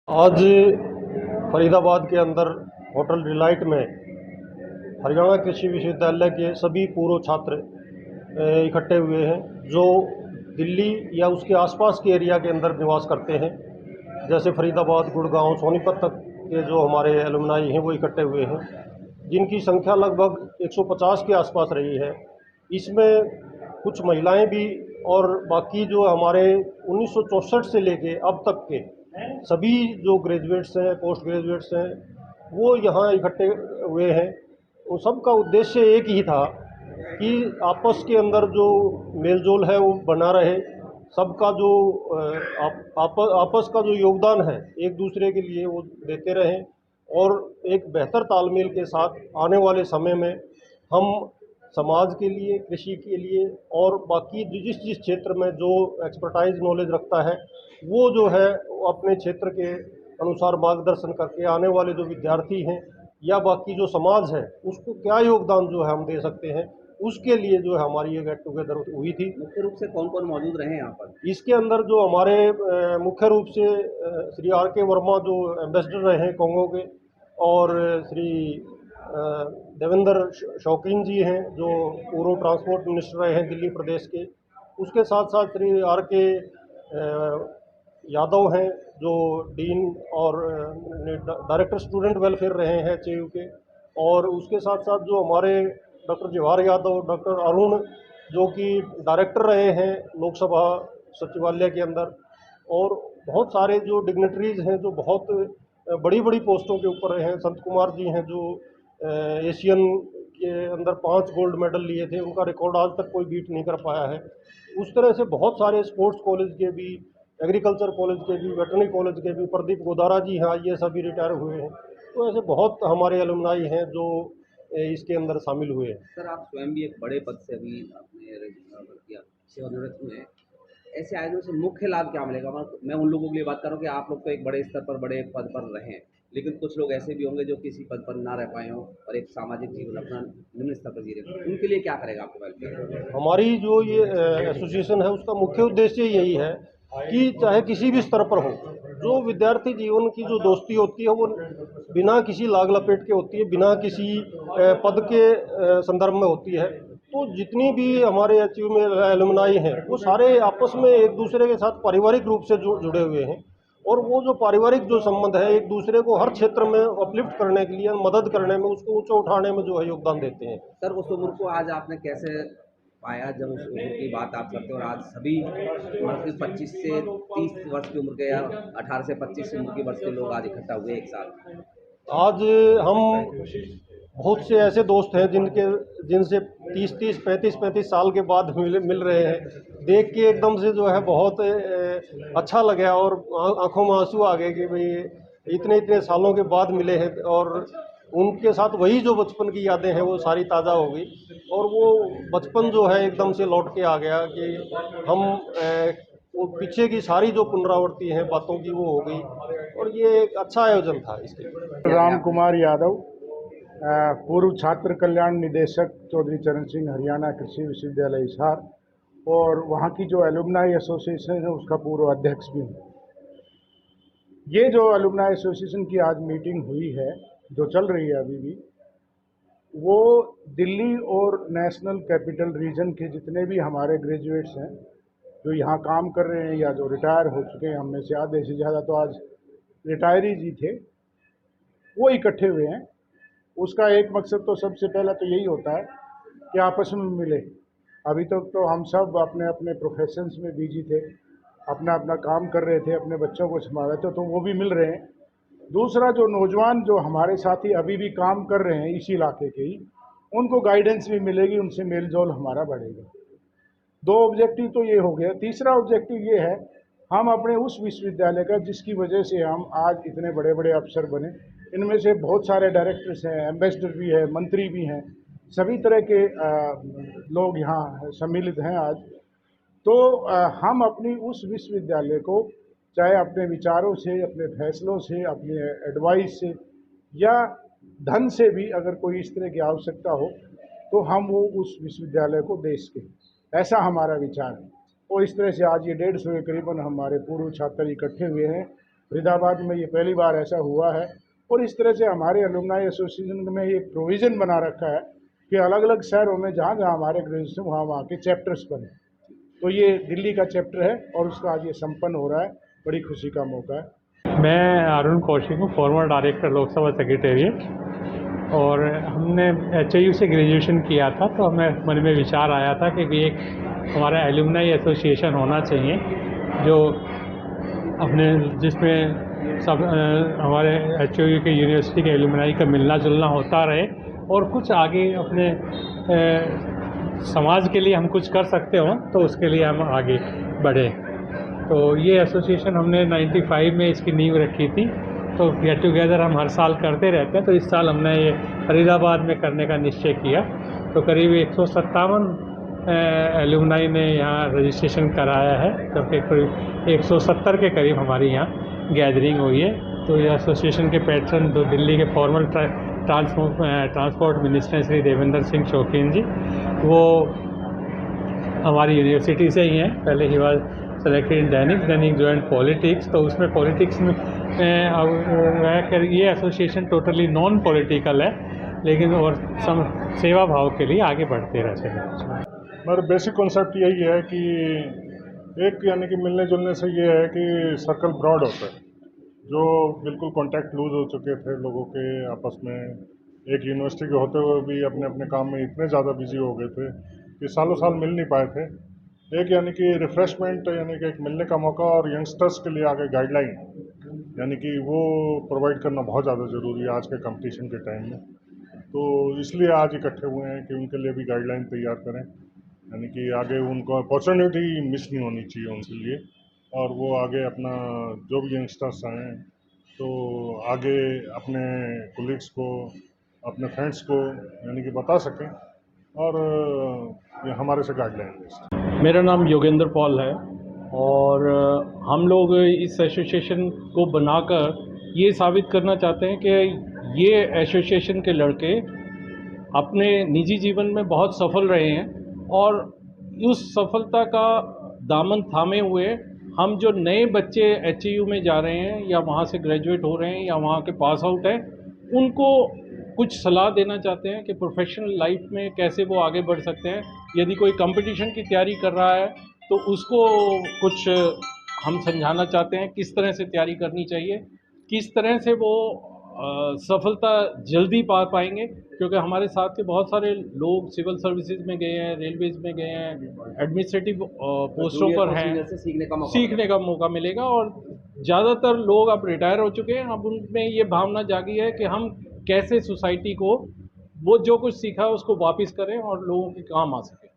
आज फरीदाबाद के अंदर होटल डिलाइट में हरियाणा कृषि विश्वविद्यालय के सभी पूर्व छात्र इकट्ठे हुए हैं जो दिल्ली या उसके आसपास के एरिया के अंदर निवास करते हैं। जैसे फरीदाबाद, गुड़गांव, सोनीपत तक के जो हमारे एलुमनाई हैं वो इकट्ठे हुए हैं, जिनकी संख्या लगभग 150 के आसपास रही है। इसमें कुछ महिलाएं भी और बाकी जो हमारे 1964 से लेके अब तक के सभी जो ग्रेजुएट्स हैं, पोस्ट ग्रेजुएट्स हैं, वो यहाँ इकट्ठे हुए हैं। उन सब का उद्देश्य एक ही था कि आपस के अंदर जो मेल-जोल है वो बना रहे, सबका जो आपस का जो योगदान है एक दूसरे के लिए वो देते रहें और एक बेहतर तालमेल के साथ आने वाले समय में हम समाज के लिए, कृषि के लिए और बाकी जिस जिस क्षेत्र में जो एक्सपर्टाइज नॉलेज रखता है वो जो है वो अपने क्षेत्र के अनुसार मार्गदर्शन करके आने वाले जो विद्यार्थी हैं या बाकी जो समाज है उसको क्या योगदान जो है हम दे सकते हैं, उसके लिए जो है हमारी ये गेट टुगेदर हुई थी। मुख्य रूप से कौन-कौन मौजूद रहे यहाँ पर? इसके अंदर जो हमारे मुख्य रूप से श्री आर के वर्मा जो एम्बेसडर रहे हैं कांगो के, और श्री देवेंद्र शौकीन जी हैं जो पूर्व ट्रांसपोर्ट मिनिस्टर रहे हैं दिल्ली प्रदेश के। उसके साथ साथ श्री आर के यादव हैं जो डीन और डायरेक्टर स्टूडेंट वेलफेयर रहे हैं एच के। और उसके साथ साथ जो हमारे डॉक्टर जवाहर यादव, डॉक्टर अरुण जो कि डायरेक्टर रहे हैं लोकसभा सचिवालय के अंदर, और बहुत सारे जो डिग्नेटरीज हैं जो बहुत बड़ी बड़ी पोस्टों के ऊपर रहे हैं। संत कुमार जी हैं जो एशियन के अंदर 5 गोल्ड मेडल लिए थे, उनका रिकॉर्ड आज तक कोई बीट नहीं कर पाया है। उस तरह से बहुत सारे स्पोर्ट्स कॉलेज के भी, एग्रीकल्चर कॉलेज के भी, वेटरनरी कॉलेज के भी, प्रदीप गोदारा जी हैं ये सभी रिटायर हुए हैं। तो ऐसे बहुत हमारे एलुमनाई हैं जो इसके अंदर शामिल हुए हैं। सर, आप स्वयं भी एक बड़े पद से अभी आपने किया, सेवानिवृत्त हुए हैं। ऐसे आयोजन से मुख्य लाभ क्या मिलेगा? मैं उन लोगों के लिए बात कर रहा हूँ कि आप लोग तो एक बड़े स्तर पर, बड़े पद पर रहे हैं, लेकिन कुछ लोग ऐसे भी होंगे जो किसी पद पर ना रह पाए हों और एक सामाजिक जीवन अपना निम्न स्तर पर जी रहे हों। उनके लिए क्या करेगा आपका वेलफेयर? हमारी जो ये एसोसिएशन है उसका मुख्य उद्देश्य यही है कि चाहे किसी भी स्तर पर हो, जो विद्यार्थी जीवन की जो दोस्ती होती है वो बिना किसी लाग लपेट के होती है, बिना किसी पद के संदर्भ में होती है। तो जितनी भी हमारे एचयू में एलुमनाई हैं वो सारे आपस में एक दूसरे के साथ पारिवारिक रूप से जुड़े हुए हैं, और वो जो पारिवारिक जो संबंध है एक दूसरे को हर क्षेत्र में अपलिफ्ट करने के लिए, मदद करने में, उसको ऊंचा उठाने में जो है योगदान देते हैं। सर, उस उम्र को आज आपने कैसे पाया जब उस उम्र की बात आप करते हो और आज सभी मतलब 25 से 30 वर्ष की उम्र के या 18 से 25 उम्र के वर्ष के लोग आज इकट्ठा हुए एक साथ? आज हम बहुत से ऐसे दोस्त हैं जिनसे 30-30, 35-35 साल के बाद मिल रहे हैं। देख के एकदम से जो है बहुत अच्छा लगा और आंखों में आंसू आ गए कि भाई इतने इतने सालों के बाद मिले हैं, और उनके साथ वही जो बचपन की यादें हैं वो सारी ताज़ा हो गई, और वो बचपन जो है एकदम से लौट के आ गया कि हम वो पीछे की सारी जो पुनरावृत्ति है बातों की वो हो गई, और ये एक अच्छा आयोजन था इसके लिए। राम कुमार यादव, पूर्व छात्र कल्याण निदेशक चौधरी चरण सिंह हरियाणा कृषि विश्वविद्यालय हिसार, और वहाँ की जो एलुमनाई एसोसिएशन है उसका पूर्व अध्यक्ष भी हूँ। ये जो एलुमनाई एसोसिएशन की आज मीटिंग हुई है जो चल रही है अभी भी, वो दिल्ली और नेशनल कैपिटल रीजन के जितने भी हमारे ग्रेजुएट्स हैं जो यहाँ काम कर रहे हैं या जो रिटायर हो चुके हैं, हम में से आधे से ज़्यादा तो आज रिटायरीज ही थे, वो इकट्ठे हुए हैं। उसका एक मकसद तो सबसे पहला तो यही होता है कि आपस में मिले। अभी तक तो हम सब अपने अपने प्रोफेशंस में बिजी थे, अपना अपना काम कर रहे थे, अपने बच्चों को संभाल रहे थे, तो वो भी मिल रहे हैं। दूसरा, जो नौजवान जो हमारे साथी अभी भी काम कर रहे हैं इसी इलाके के ही, उनको गाइडेंस भी मिलेगी, उनसे मेल जोल हमारा बढ़ेगा। 2 ऑब्जेक्टिव तो ये हो गया। तीसरा ऑब्जेक्टिव ये है, हम अपने उस विश्वविद्यालय का जिसकी वजह से हम आज इतने बड़े बड़े अफसर बने, इनमें से बहुत सारे डायरेक्टर्स हैं, एम्बेसडर भी है, मंत्री भी हैं, सभी तरह के लोग यहाँ सम्मिलित हैं आज। तो हम अपनी उस विश्वविद्यालय को चाहे अपने विचारों से, अपने फैसलों से, अपने एडवाइस से या धन से भी अगर कोई इस तरह की आवश्यकता हो तो हम वो उस विश्वविद्यालय को दे सकें, ऐसा हमारा विचार है। और इस तरह से आज ये 150 के करीबन हमारे पूर्व छात्र इकट्ठे हुए हैं फरीदाबाद में ये पहली बार ऐसा हुआ है। और इस तरह से हमारे एलुमनाई एसोसिएशन में ये प्रोविज़न बना रखा है कि अलग अलग शहरों में जहाँ जहाँ हमारे ग्रेजुएशन वहाँ वहाँ के चैप्टर्स बने। तो ये दिल्ली का चैप्टर है और उसका आज ये संपन्न हो रहा है, बड़ी खुशी का मौका है। मैं अरुण कौशिक हूँ, फॉर्मर डायरेक्टर लोकसभा सेक्रेटेरिएट, और हमने HIU से ग्रेजुएशन किया था, तो हमें मन में विचार आया था कि एक हमारा एलुमनाई एसोसिएशन होना चाहिए जो जिसमें सब हमारे HIU के यूनिवर्सिटी के एलुमनाई का मिलना जुलना होता रहे और कुछ आगे अपने समाज के लिए हम कुछ कर सकते हों तो उसके लिए हम आगे बढ़े। तो ये एसोसिएशन हमने 95 में इसकी नींव रखी थी। तो गेट टुगेदर हम हर साल करते रहते हैं, तो इस साल हमने ये फरीदाबाद में करने का निश्चय किया। तो करीब 157 एलुमनाई ने यहाँ रजिस्ट्रेशन कराया है, जबकि करीब 170 के करीब हमारी यहाँ गैदरिंग हुई है। तो ये एसोसिएशन के पैट्रन जो दिल्ली के formal transport minister Shri Devendra Singh शौकीन जी, वो हमारी यूनिवर्सिटी से ही हैं। पहले he was selected in Dainik join politics, तो उसमें पॉलिटिक्स में रहकर ये एसोसिएशन टोटली नॉन पॉलिटिकल है, लेकिन और सेवा भाव के लिए आगे बढ़ते रहते हैं। हमारा बेसिक कॉन्सेप्ट यही है कि एक यानी कि मिलने जुलने से ये है कि सर्कल ब्रॉड होता है। जो बिल्कुल कांटेक्ट लूज हो चुके थे लोगों के आपस में, एक यूनिवर्सिटी के होते हुए भी अपने अपने काम में इतने ज़्यादा बिजी हो गए थे कि सालों साल मिल नहीं पाए थे। एक यानी कि रिफ़्रेशमेंट, यानी कि एक मिलने का मौका, और यंगस्टर्स के लिए आगे गाइडलाइन यानी कि वो प्रोवाइड करना बहुत ज़्यादा ज़रूरी है आज के कंपटीशन के टाइम में। तो इसलिए आज इकट्ठे हुए हैं कि उनके लिए भी गाइडलाइन तैयार करें, यानी कि आगे उनको अपॉर्चुनिटी मिस नहीं होनी चाहिए उनके लिए, और वो आगे अपना जो भी यंगस्टर्स हैं तो आगे अपने कोलीग्स को, अपने फ्रेंड्स को यानी कि बता सकें और ये हमारे से गाइडलाइन लें। मेरा नाम योगेंद्र पॉल है और हम लोग इस एसोसिएशन को बनाकर ये साबित करना चाहते हैं कि ये एसोसिएशन के लड़के अपने निजी जीवन में बहुत सफल रहे हैं, और उस सफलता का दामन थामे हुए हम जो नए बच्चे HIU में जा रहे हैं या वहाँ से ग्रेजुएट हो रहे हैं या वहाँ के पास आउट हैं, उनको कुछ सलाह देना चाहते हैं कि प्रोफेशनल लाइफ में कैसे वो आगे बढ़ सकते हैं। यदि कोई कंपटीशन की तैयारी कर रहा है तो उसको कुछ हम समझाना चाहते हैं किस तरह से तैयारी करनी चाहिए, किस तरह से वो सफलता जल्दी पा पाएंगे, क्योंकि हमारे साथ के बहुत सारे लोग सिविल सर्विसेज में गए हैं, रेलवेज में गए हैं, एडमिनिस्ट्रेटिव पोस्टों पर हैं, सीखने का मौका मिलेगा। और ज़्यादातर लोग अब रिटायर हो चुके हैं, अब उनमें ये भावना जागी है कि हम कैसे सोसाइटी को वो जो कुछ सीखा उसको वापस करें और लोगों के काम आ सके।